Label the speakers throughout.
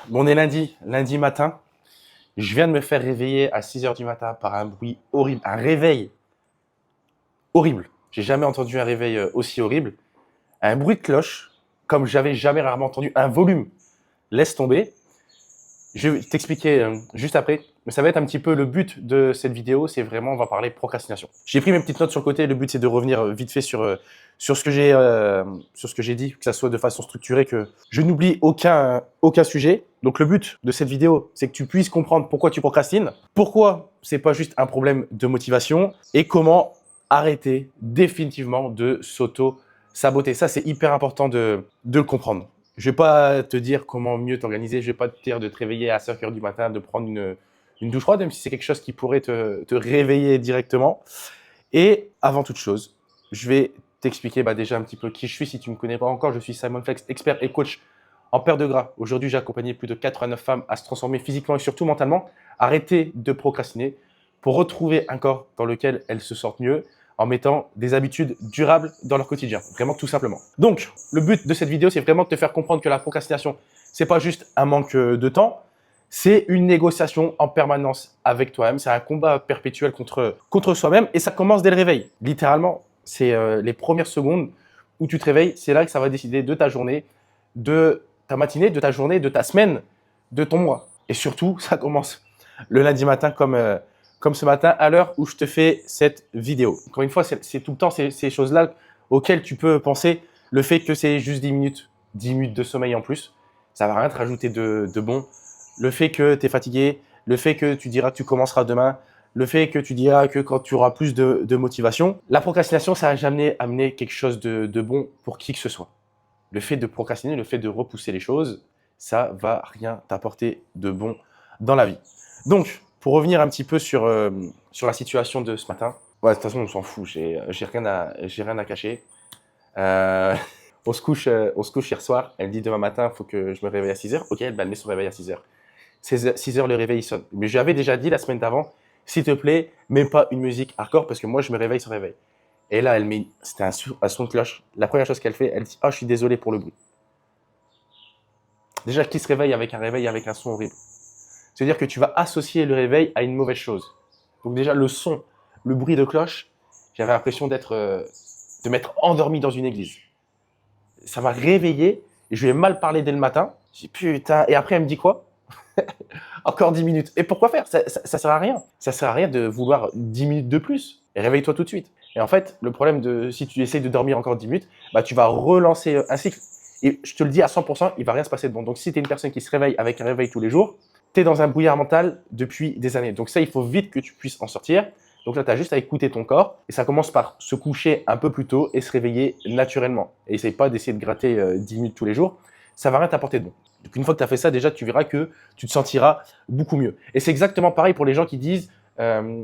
Speaker 1: Bon, on est lundi matin. Je viens de me faire réveiller à 6 heures du matin par un bruit horrible, un réveil horrible. J'ai jamais entendu un réveil aussi horrible. Un bruit de cloche, comme j'avais jamais rarement entendu, un volume. Laisse tomber. Je vais t'expliquer juste après, mais ça va être un petit peu le but de cette vidéo, c'est vraiment, on va parler procrastination. J'ai pris mes petites notes sur le côté, le but c'est de revenir vite fait sur ce que j'ai dit, que ça soit de façon structurée, que je n'oublie aucun sujet. Donc le but de cette vidéo, c'est que tu puisses comprendre pourquoi tu procrastines, pourquoi c'est pas juste un problème de motivation et comment arrêter définitivement de s'auto-saboter. Ça, c'est hyper important de le comprendre. Je vais pas te dire comment mieux t'organiser, je vais pas te dire de te réveiller à 5 heures du matin, de prendre une douche froide, même si c'est quelque chose qui pourrait te réveiller directement. Et avant toute chose, je vais t'expliquer déjà un petit peu qui je suis. Si tu ne me connais pas encore, je suis Simon Flex, expert et coach en perte de gras. Aujourd'hui, j'ai accompagné plus de 89 femmes à se transformer physiquement et surtout mentalement, arrêter de procrastiner pour retrouver un corps dans lequel elles se sentent mieux, en mettant des habitudes durables dans leur quotidien, vraiment tout simplement. Donc, le but de cette vidéo, c'est vraiment de te faire comprendre que la procrastination, c'est pas juste un manque de temps, c'est une négociation en permanence avec toi-même, c'est un combat perpétuel contre soi-même et ça commence dès le réveil. Littéralement, c'est les premières secondes où tu te réveilles, c'est là que ça va décider de ta journée, de ta matinée, de ta journée, de ta semaine, de ton mois. Et surtout, ça commence le lundi matin comme ce matin à l'heure où je te fais cette vidéo. Encore une fois, c'est tout le temps ces choses-là auxquelles tu peux penser. Le fait que c'est juste 10 minutes de sommeil en plus, ça va rien te rajouter de bon. Le fait que tu es fatigué, le fait que tu diras que tu commenceras demain, le fait que tu diras que quand tu auras plus de motivation. La procrastination, ça n'a jamais amené quelque chose de bon pour qui que ce soit. Le fait de procrastiner, le fait de repousser les choses, ça va rien t'apporter de bon dans la vie. Donc, pour revenir un petit peu sur la situation de ce matin, ouais, de toute façon, on s'en fout, j'ai rien à cacher. On se couche hier soir, elle me dit demain matin, il faut que je me réveille à 6 heures. Ok, elle met son réveil à 6 heures. 6 heures, le réveil il sonne. Mais je lui avais déjà dit la semaine d'avant, s'il te plaît, mets pas une musique hardcore parce que moi, je me réveille sans réveil. Et là, c'était un son de cloche. La première chose qu'elle fait, elle dit « Ah, je suis désolé pour le bruit ». Déjà, qui se réveille avec un son horrible? C'est-à-dire que tu vas associer le réveil à une mauvaise chose. Donc déjà, le son, le bruit de cloche, j'avais l'impression de m'être endormi dans une église. Ça m'a réveillé et je lui ai mal parlé dès le matin. J'ai dit putain. Et après, elle me dit quoi? Encore 10 minutes. Et pourquoi faire? Ça sert à rien. Ça sert à rien de vouloir 10 minutes de plus. Et réveille-toi tout de suite. Et en fait, le problème si tu essayes de dormir encore 10 minutes, tu vas relancer un cycle. Et je te le dis à 100%, il va rien se passer de bon. Donc si tu es une personne qui se réveille avec un réveil tous les jours, tu es dans un brouillard mental depuis des années. Donc ça, il faut vite que tu puisses en sortir. Donc là, tu as juste à écouter ton corps. Et ça commence par se coucher un peu plus tôt et se réveiller naturellement. Et essaye pas d'essayer de gratter 10 minutes tous les jours. Ça va rien t'apporter de bon. Donc une fois que tu as fait ça, déjà, tu verras que tu te sentiras beaucoup mieux. Et c'est exactement pareil pour les gens qui disent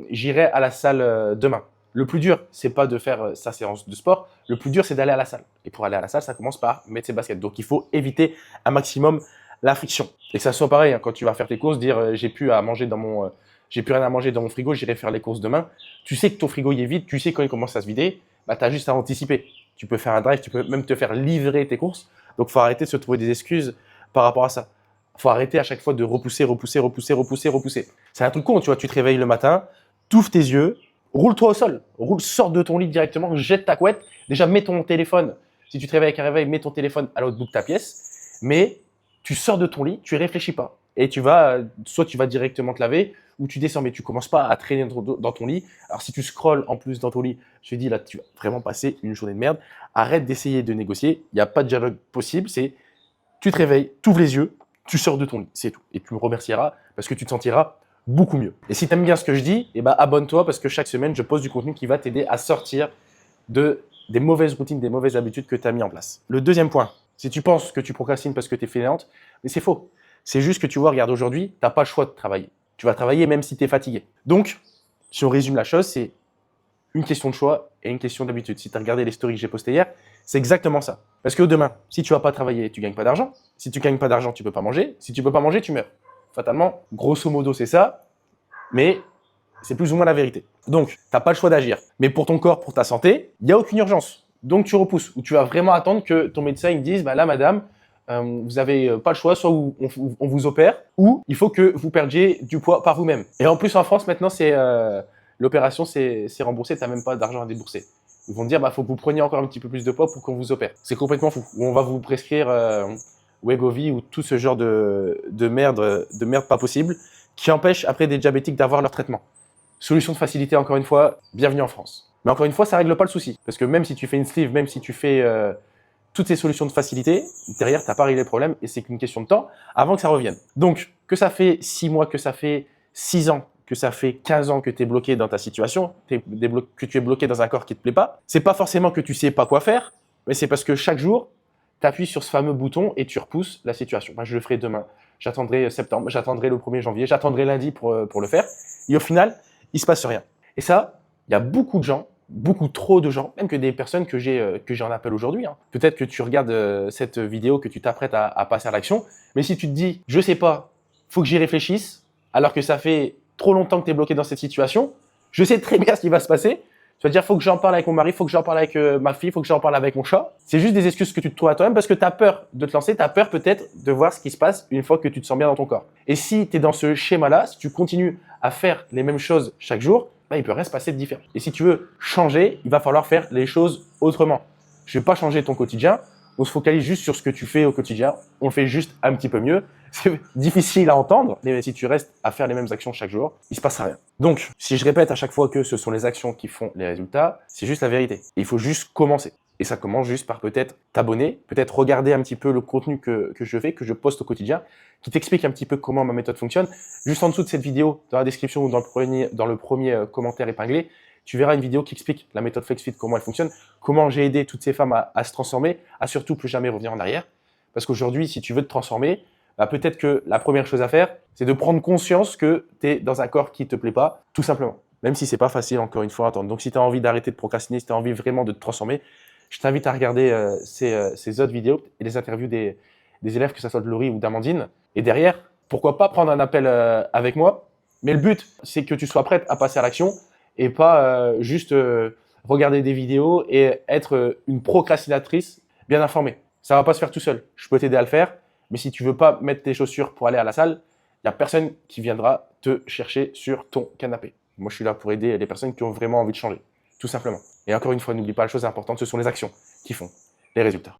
Speaker 1: j'irai à la salle demain. Le plus dur, c'est pas de faire sa séance de sport. Le plus dur, c'est d'aller à la salle. Et pour aller à la salle, ça commence par mettre ses baskets. Donc il faut éviter un maximum la friction. Et que ça soit pareil, quand tu vas faire tes courses, dire j'ai plus rien à manger dans mon frigo, j'irai faire les courses demain. Tu sais que ton frigo il est vide, tu sais quand il commence à se vider, tu as juste à anticiper. Tu peux faire un drive, tu peux même te faire livrer tes courses. Donc il faut arrêter de se trouver des excuses par rapport à ça. Il faut arrêter à chaque fois de repousser. C'est un truc con, tu vois, tu te réveilles le matin, tu ouvres tes yeux, roule-toi au sol, sors de ton lit directement, jette ta couette. Déjà, mets ton téléphone. Si tu te réveilles avec un réveil, mets ton téléphone à l'autre bout de ta pièce. Mais tu sors de ton lit, tu réfléchis pas. Et soit tu vas directement te laver, ou tu descends, mais tu commences pas à traîner dans ton lit. Alors si tu scrolles en plus dans ton lit, je te dis là, tu vas vraiment passer une journée de merde. Arrête d'essayer de négocier. Il n'y a pas de dialogue possible. C'est tu te réveilles, tu ouvres les yeux, tu sors de ton lit. C'est tout. Et tu me remercieras parce que tu te sentiras beaucoup mieux. Et si tu aimes bien ce que je dis, abonne-toi parce que chaque semaine, je poste du contenu qui va t'aider à sortir des mauvaises routines, des mauvaises habitudes que tu as mis en place. Le deuxième point, si tu penses que tu procrastines parce que tu es fainéante, mais c'est faux. C'est juste que tu vois, regarde, aujourd'hui, tu n'as pas le choix de travailler. Tu vas travailler même si tu es fatigué. Donc, si on résume la chose, c'est une question de choix et une question d'habitude. Si tu as regardé les stories que j'ai postées hier, c'est exactement ça. Parce que demain, si tu ne vas pas travailler, tu ne gagnes pas d'argent. Si tu ne gagnes pas d'argent, tu ne peux pas manger. Si tu ne peux pas manger, tu meurs. Fatalement, grosso modo, c'est ça. Mais c'est plus ou moins la vérité. Donc, tu n'as pas le choix d'agir. Mais pour ton corps, pour ta santé, il n'y a aucune urgence. Donc, tu repousses. Ou tu vas vraiment attendre que ton médecin il te dise, là, madame, vous n'avez pas le choix, soit on vous opère, ou il faut que vous perdiez du poids par vous-même. Et en plus, en France, maintenant, l'opération, c'est remboursé, tu n'as même pas d'argent à débourser. Ils vont te dire, faut que vous preniez encore un petit peu plus de poids pour qu'on vous opère. C'est complètement fou. Ou on va vous prescrire Wegovy ou tout ce genre de merde pas possible, qui empêche après des diabétiques d'avoir leur traitement. Solution de facilité, encore une fois, bienvenue en France. Mais encore une fois, ça règle pas le souci. Parce que même si tu fais une sleeve, même si tu fais toutes ces solutions de facilité, derrière, tu n'as pas réglé le problème et c'est qu'une question de temps avant que ça revienne. Donc, que ça fait 6 mois, que ça fait 6 ans, que ça fait 15 ans que tu es bloqué dans ta situation, que tu es bloqué dans un corps qui ne te plaît pas, c'est pas forcément que tu sais pas quoi faire, mais c'est parce que chaque jour, tu appuies sur ce fameux bouton et tu repousses la situation. Moi, je le ferai demain, j'attendrai septembre, j'attendrai le 1er janvier, j'attendrai lundi pour le faire. Et au final, il se passe rien. Et ça, il y a beaucoup de gens, beaucoup trop de gens, même que des personnes que j'ai en appel aujourd'hui. Hein. Peut-être que tu regardes cette vidéo, que tu t'apprêtes à passer à l'action, mais si tu te dis, je sais pas, faut que j'y réfléchisse, alors que ça fait trop longtemps que tu es bloqué dans cette situation, je sais très bien ce qui va se passer. Tu vas dire, faut que j'en parle avec mon mari, faut que j'en parle avec ma fille, faut que j'en parle avec mon chat. C'est juste des excuses que tu te trouves à toi-même parce que tu as peur de te lancer, tu as peur peut-être de voir ce qui se passe une fois que tu te sens bien dans ton corps. Et si tu es dans ce schéma-là, si tu continues à faire les mêmes choses chaque jour, il peut rien se passer de différent. Et si tu veux changer, il va falloir faire les choses autrement. Je ne vais pas changer ton quotidien, on se focalise juste sur ce que tu fais au quotidien, on le fait juste un petit peu mieux. C'est difficile à entendre, mais si tu restes à faire les mêmes actions chaque jour, il se passera rien. Donc, si je répète à chaque fois que ce sont les actions qui font les résultats, c'est juste la vérité. Et il faut juste commencer. Et ça commence juste par peut-être t'abonner, peut-être regarder un petit peu le contenu que je fais, que je poste au quotidien, qui t'explique un petit peu comment ma méthode fonctionne. Juste en dessous de cette vidéo, dans la description ou dans le premier commentaire épinglé, tu verras une vidéo qui explique la méthode FlexFit, comment elle fonctionne, comment j'ai aidé toutes ces femmes à se transformer, à surtout plus jamais revenir en arrière. Parce qu'aujourd'hui, si tu veux te transformer, peut-être que la première chose à faire, c'est de prendre conscience que tu es dans un corps qui ne te plaît pas, tout simplement. Même si c'est pas facile, encore une fois, à entendre. Donc, si tu as envie d'arrêter de procrastiner, si tu as envie vraiment de te transformer, je t'invite à regarder ces autres vidéos et les interviews des élèves, que ce soit de Laurie ou d'Amandine. Et derrière, pourquoi pas prendre un appel avec moi. Mais le but, c'est que tu sois prête à passer à l'action et pas juste regarder des vidéos et être une procrastinatrice bien informée. Ça va pas se faire tout seul. Je peux t'aider à le faire. Mais si tu veux pas mettre tes chaussures pour aller à la salle, il n'y a personne qui viendra te chercher sur ton canapé. Moi, je suis là pour aider les personnes qui ont vraiment envie de changer, tout simplement. Et encore une fois, n'oublie pas, la chose importante, ce sont les actions qui font les résultats.